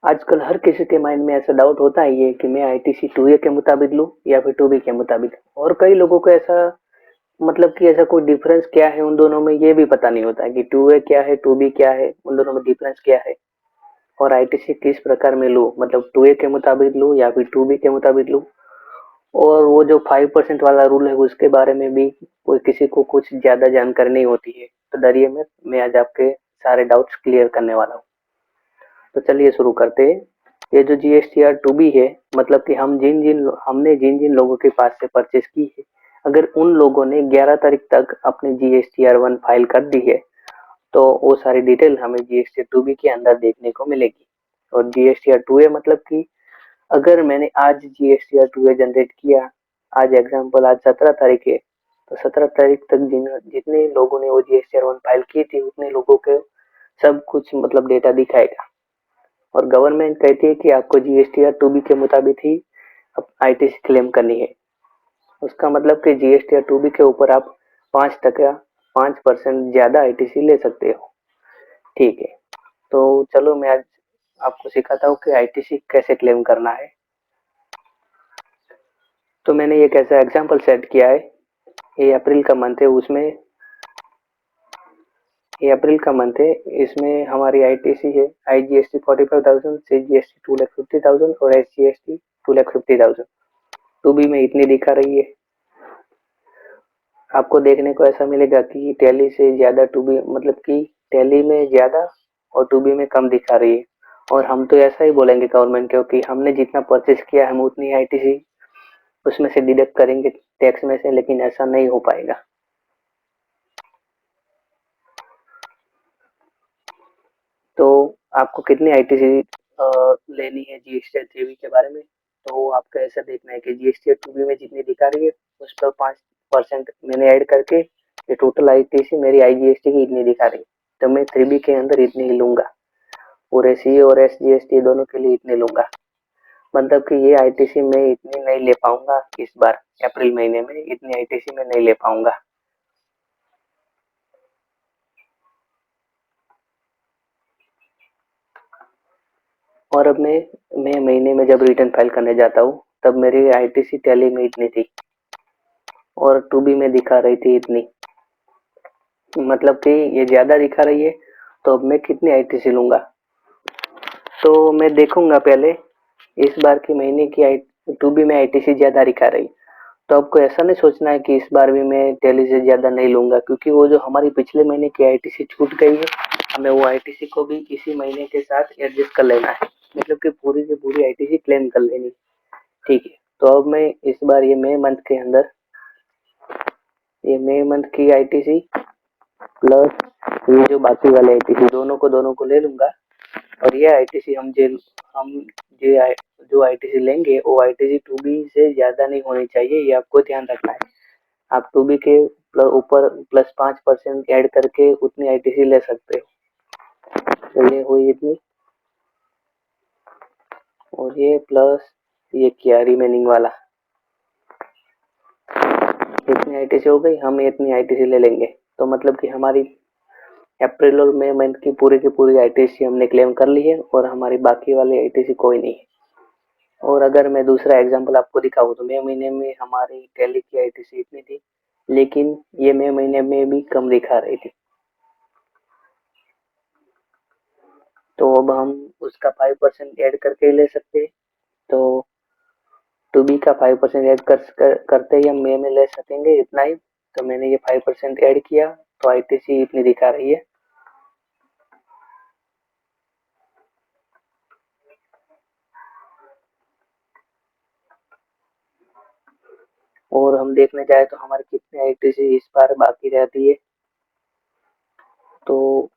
आजकल हर किसी के माइंड में ऐसा डाउट होता ही है कि मैं आईटीसी 2A के मुताबिक लूं या फिर 2B के मुताबिक। और कई लोगों को ऐसा मतलब कि ऐसा कोई डिफरेंस क्या है उन दोनों में ये भी पता नहीं होता है कि 2A क्या है 2B क्या है, उन दोनों में डिफरेंस क्या है और आईटीसी किस प्रकार में लूं, मतलब 2A के मुताबिक लूं या फिर 2B के मुताबिक लूं। और वो जो 5% वाला रूल है उसके बारे में भी कोई किसी को कुछ ज्यादा जानकारी नहीं होती है। तो डरिए मत, मैं आज आपके सारे डाउट्स क्लियर करने वाला हूँ। तो चलिए शुरू करते हैं। ये जो जीएसटीआर 2B है, मतलब कि हमने जिन जिन लोगों के पास से परचेज की है, अगर उन लोगों ने 11 तारीख तक अपनी जीएसटीआर 1 फाइल कर दी है तो वो सारी डिटेल हमें जीएसटीआर 2B के अंदर देखने को मिलेगी। और जीएसटीआर 2A मतलब कि अगर मैंने आज जीएसटीआर 2A जनरेट किया, आज एग्जाम्पल आज 17 तारीख है, तो 17 तारीख तक जितने लोगों ने वो जीएसटीआर 1 फाइल की थी उतने लोगों के सब कुछ मतलब डेटा दिखाएगा। और गवर्नमेंट कहती है कि आपको जीएसटीआर 2B के मुताबिक ही आईटीसी क्लेम करनी है। उसका मतलब कि जीएसटीआर 2B के ऊपर आप 5% 5% ज्यादा आईटीसी ले सकते हो। ठीक है, तो चलो मैं आज आपको सिखाता हूँ कि आईटीसी कैसे क्लेम करना है। तो मैंने एक ऐसा एग्जांपल सेट किया है। ये अप्रैल का मंथ है, उसमें ये अप्रैल का मंथ है, इसमें हमारी आईटीसी है आईजीएसटी 45,000, सीजीएसटी 2,50,000 और एसजीएसटी 2,50,000। 2B में इतनी दिखा रही है। आपको देखने को ऐसा मिलेगा कि टैली से ज्यादा 2B मतलब कि टैली में ज्यादा और 2B में कम दिखा रही है। और हम तो ऐसा ही बोलेंगे गवर्नमेंट को कि हमने जितना परचेज किया हम उतनी आईटीसी उसमें से डिडक्ट करेंगे टैक्स में से, लेकिन ऐसा नहीं हो पाएगा। तो आपको कितनी आईटीसी लेनी है जीएसटी 3B के बारे में, तो आपको ऐसा देखना है कि जीएसटी 2B में जितनी दिखा रही है उस पर 5% मैंने ऐड करके ये टोटल आईटीसी मेरी आईजीएसटी की इतनी दिखा रही है, तो मैं 3B के अंदर इतनी ही लूंगा। पूरे सी और एसजीएसटी दोनों के लिए इतने लूंगा। मतलब कि ये आईटीसी मैं इतनी नहीं ले पाऊंगा इस बार, अप्रैल महीने में इतनी आईटीसी मैं नहीं ले पाऊंगा। और अब मैं महीने में जब रिटर्न फाइल करने जाता हूँ तब मेरी आईटीसी टैली में इतनी थी और 2B में दिखा रही थी इतनी, मतलब कि ये ज्यादा दिखा रही है। तो अब मैं कितनी आईटीसी लूंगा, तो मैं देखूंगा पहले इस बार की महीने की 2B में आईटीसी ज्यादा दिखा रही। तो आपको ऐसा नहीं सोचना है कि इस बार भी मैं टैली से ज्यादा नहीं लूंगा, क्योंकि वो जो हमारी पिछले महीने की आईटीसी छूट गई है, हमें वो आईटीसी को भी इसी महीने के साथ एडजस्ट कर लेना है, मतलब कि पूरी की पूरी आईटीसी क्लेम कर लेनी। ठीक है, तो अब मैं इस बार ये मई मंथ के अंदर ये मई मंथ की आईटीसी प्लस ये जो बाकी वाले आईटीसी दोनों को ले लूंगा। और ये आईटीसी हम जो आईटीसी लेंगे वो आईटीसी 2B से ज्यादा नहीं होनी चाहिए, ये आपको ध्यान रखना है। आप 2B के ऊपर प्लस 5% ऐड करके उतनी आईटीसी ले सकते हो। तो ये हुई इतनी, और ये प्लस ये किया रिमेनिंग वाला, इतनी आईटीसी हो गई, हम इतनी आईटीसी ले लेंगे। तो मतलब कि हमारी अप्रैल और मई मंथ की पूरी आईटीसी हमने क्लेम कर ली है और हमारी बाकी वाली आईटीसी कोई नहीं है। और अगर मैं दूसरा एग्जांपल आपको दिखाऊं तो मई महीने में हमारी टैली की आईटीसी इतनी थी, लेकिन ये मई महीने में भी कम दिखा रही थी। तो अब हम उसका 5% ऐड करके ले सकते हैं। तो 2B का 5% ऐड करते ही हम मई में ले सकेंगे इतना ही। तो मैंने ये 5% ऐड किया तो आईटीसी इतनी दिखा रही है। और हम देखने जाए तो हमारी कितनी आईटीसी इस बार बाकी रहती है, तो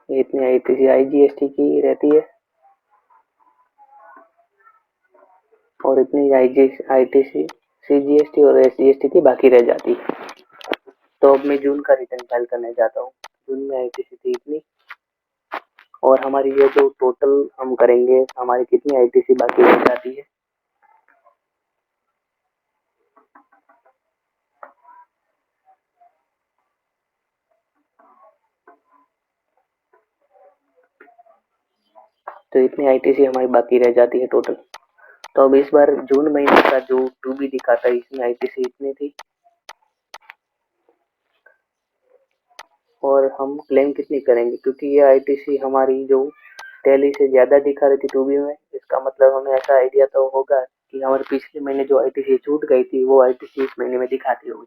इतनी आईटीसी आईजीएसटी की रहती है और इतनी आईटीसी सीजीएसटी और एसजीएसटी की बाकी रह जाती है। तो अब मैं जून का रिटर्न फाइल करने जाता हूँ। जून में आईटीसी थी इतनी, और हमारी ये जो टोटल हम करेंगे हमारी कितनी आईटीसी बाकी रह जाती है। तो इतनी आईटीसी हमारी बाकी रह जाती है टोटल। तो अब इस बार जून महीने का जो 2B दिखाता है इसमें आईटीसी इतनी थी और हम क्लेम कितनी करेंगे, क्योंकि ये आईटीसी हमारी जो टैली से ज़्यादा दिखा रही थी 2B में। इसका मतलब हमें ऐसा आइडिया तो होगा कि हमारे पिछले महीने जो आईटीसी छूट गई थी वो आईटीसी इस महीने में दिखाती होगी।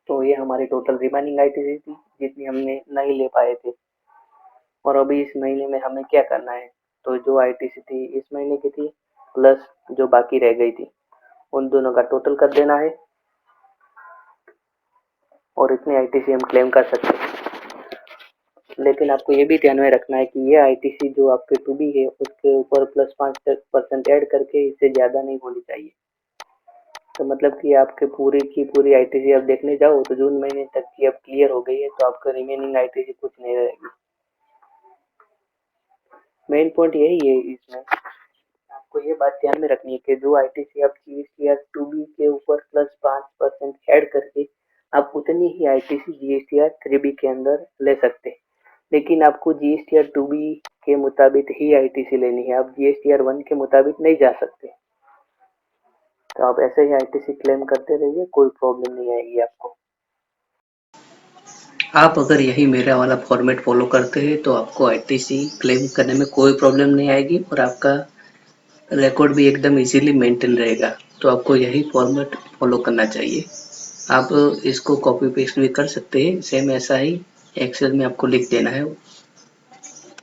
तो ये हमारी टोटल रिमेनिंग आईटीसी थी जितनी हमने नहीं ले पाए थे। और अभी इस महीने में हमें क्या करना है, तो जो आईटीसी थी इस महीने की थी प्लस जो बाकी रह गई थी उन दोनों का टोटल कर देना है और इतनी आईटीसी हम क्लेम कर सकते हैं। लेकिन आपको ये भी ध्यान में रखना है कि ये आईटीसी जो आपके 2B है उसके ऊपर +5% ऐड करके इससे ज़्यादा नहीं होनी चाहिए। तो मतलब कि आपके पूरी की पूरी आईटीसी आप देखने जाओ तो जून महीने तक की अब क्लियर हो गई है, तो आपका रिमेनिंग आईटीसी कुछ नहीं रहेगी। मेन पॉइंट यही है इसमें, आपको ये बात ध्यान में रखनी है कि जो आईटीसी आप जीएसटीआर 2B के ऊपर +5% ऐड करके आप उतनी ही आईटीसी जीएसटीआर 3B के अंदर ले सकते हैं। लेकिन आपको जीएसटीआर 2B के मुताबिक ही आईटीसी लेनी है, आप जीएसटीआर 1 के मुताबिक नहीं जा सकते। तो आप ऐसे ही आईटीसी क्लेम करते रहिए, कोई प्रॉब्लम नहीं आएगी आपको। आप अगर यही मेरा वाला फॉर्मेट फॉलो करते हैं तो आपको आईटीसी क्लेम करने में कोई प्रॉब्लम नहीं आएगी और आपका रिकॉर्ड भी एकदम इजीली मेंटेन रहेगा। तो आपको यही फॉर्मेट फॉलो करना चाहिए। आप इसको कॉपी पेस्ट भी कर सकते हैं, सेम ऐसा ही एक्सेल में आपको लिख देना है,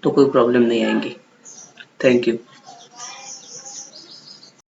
तो कोई प्रॉब्लम नहीं आएगी। Thank you.